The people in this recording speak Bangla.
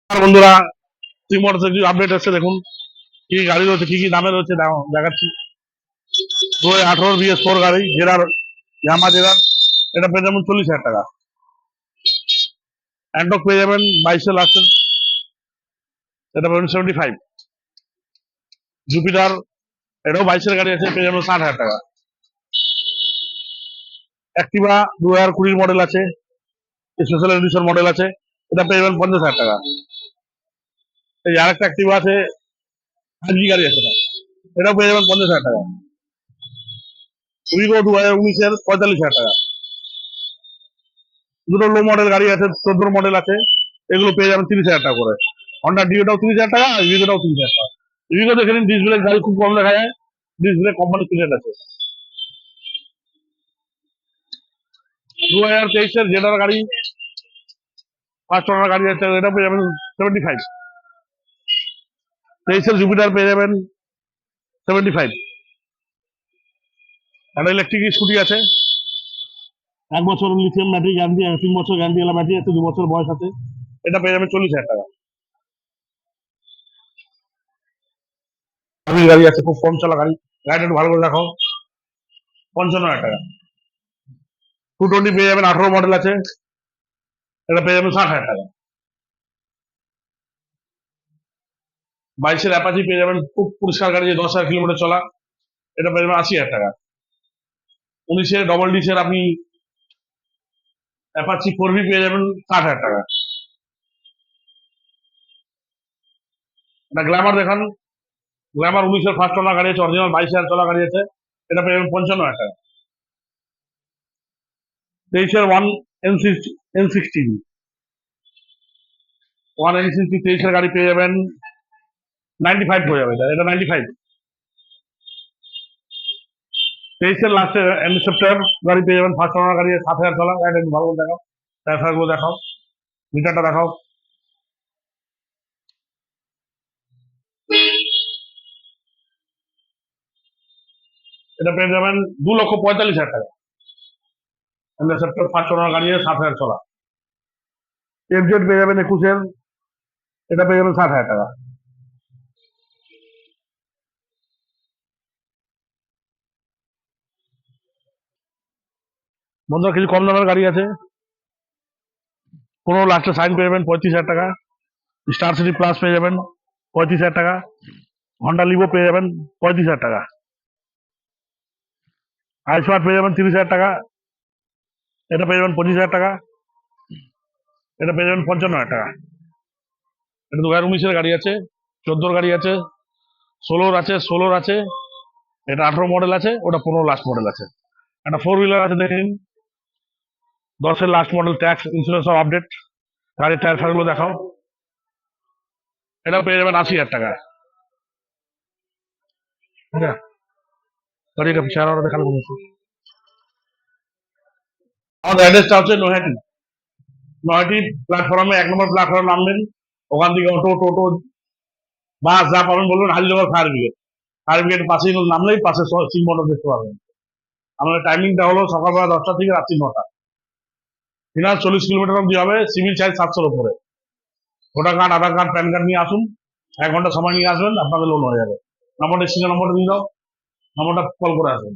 আর বন্ধুরা, থ্রি মোটরসাইকেল আপডেট আছে, দেখুন কি কি গাড়ি রয়েছে, কি কি দামে রয়েছে দেখাচ্ছি। 2018 BS4 গাড়ি জেরার, ইয়ামা জেরার, এটা পেয়ে যাবেন 40,000 টাকা। অ্যান্টক পেয়ে যাবেন 22 লাস্টের, এটা পাবেন 75। জুপিটার, এটাও 22 গাড়ি আছে, পেয়ে যাবেন 60,000 টাকা। অ্যাক্টিভা 2020 মডেল আছে, স্পেশাল এডিশন মডেল আছে, এটা পেয়ে যাবেন 50,000 টাকা। এই আরেকটা অ্যাক্টিভা আছে, হাইব্রিড গাড়ি আছে, এটাও পেয়ে যাবেন 50,000 টাকা। উইগো 2019-এর 45,000 টাকা। দুটো লো মডেল গাড়ি আছে, 14 মডেল আছে, এগুলো পেয়ে যাবেন 30,000 টাকা করে। হন্ডা ডিওটাও 30,000 টাকা, ইভিগোটাও 30,000 টাকা। ইভিগো দেখে নিন, ডিসপ্লে গাড়ি খুব কম দেখা যায়, ডিসপ্লে কোম্পানি ফিটেড আছে। 2023-এর জেডার গাড়ি, ফার্স্ট ওনার গাড়ি আছে, এটা পেয়ে যাবেন 75। 23-এর জুপিটার পেয়ে যাবেন 75। একটা ইলেকট্রিক স্কুটি আছে, 1 বছর লিথিয়াম ব্যাটারি গ্যারান্টি, 3 বছর গ্যারান্টি এলা ব্যাটারি আছে, 2 বছর বয়স আছে, এটা পেয়ে যাবেন 40,000 টাকা। গাড়ি আছে, খুব কম চলা গাড়ি, গাড়িটা একটু ভালো করে দেখো, 55,000 টাকা। 220 পেয়ে যাবেন, 18 মডেল আছে, এটা পেয়ে যাবেন 60,000 টাকা। 22-এর অ্যাপাচি পেয়ে যাবেন, খুব পরিষ্কার গাড়ি, 10,000 কিলোমিটার চলা, এটা পেয়ে যাবেন 80,000 টাকা। 19-এর ডবল ডিসের আপনি অ্যাপাচি 4V পেয়ে যাবেন 60,000 টাকা। এটা গ্ল্যামার দেখান, গ্ল্যামার 19-এর ফার্স্ট ওনার গাড়ি আছে, অরিজিনাল 22,000 চলা গাড়ি আছে, এটা পেয়ে যাবেন 55,000 টাকা। 23-এর N60, 23-এর গাড়ি পেয়ে যাবেন 95 হয়ে যাবে, এটা 95। 23-এর লাস্টে সেপ্টেম্বর গাড়ি পেয়ে যাবেন, ফার্স্ট ওনার গাড়ি, 7,000 চলা, গাড়িটা একটু ভালো করে দেখাও, টায়ার গুলো দেখাও, মিটারটা দেখাও। এটা পেয়ে যাবেন 2,45,000 টাকা। সেপ্টেম্বর ফার্স্ট ওনার গাড়ি, 7,000 চলা। এফজেড পেয়ে যাবেন 21-এর, এটা পেয়ে যাবেন 60,000 টাকা। বন্ধুরা, কিছু কম দামের গাড়ি আছে, কোনো লাস্টে সাইন পেয়ে যাবেন 35,000 টাকা। স্টার সিটি প্লাস পেয়ে যাবেন 35,000 টাকা। হন্ডা লিভো পেয়ে যাবেন 35,000 টাকা। আইসমার্ট পেয়ে যাবেন 30,000 টাকা, এটা পেয়ে যাবেন 25,000 টাকা, এটা পেয়ে যাবেন 55,000 টাকা। এটা 2019-এর গাড়ি আছে, 14 গাড়ি আছে, 16 আছে, এটা 18 মডেল আছে, ওটা 15 লাস্ট মডেল আছে। একটা 4 হুইলার আছে, দেখেন 10-এর লাস্ট মডেল, ট্যাক্স ইন্স্যুরেন্স সব আপডেট, গাড়ির টায়ার ফায়ার গুলো দেখাও, এটা পেয়ে যাবেন 80,000 টাকা। ঠিক আছে, গাড়িটা চেহারা দেখানো বলেছি। আমাদের অ্যাড্রেসটা হচ্ছে নৈহাটি। নয়টি প্ল্যাটফর্মে 1 নম্বর প্ল্যাটফর্মে নামবেন, ওখান থেকে অটো টোটো বাস যা পাবেন বলবেন হাজিরনগর ফায়ার ব্রিগেড। ফায়ার ব্রিগেড পাশেই নামলেই পাশে সিং মোটর দেখতে পাবেন। আমাদের টাইমিংটা হলো সকালবেলা 10টা থেকে রাত্রি 9টা। ফিনান্স 40 কিলোমিটার অব্দি হবে, সিভিল চার্জ 700-র উপরে। ভোটার কার্ড, আধার কার্ড, প্যান কার্ড নিয়ে আসুন, 1 ঘন্টা সময় নিয়ে আসবেন, আপনাদের লোন হয়ে যাবে। নম্বরটা স্ক্রিনে নম্বরটা দিয়ে দাও, নম্বরটা কল করে আসবেন।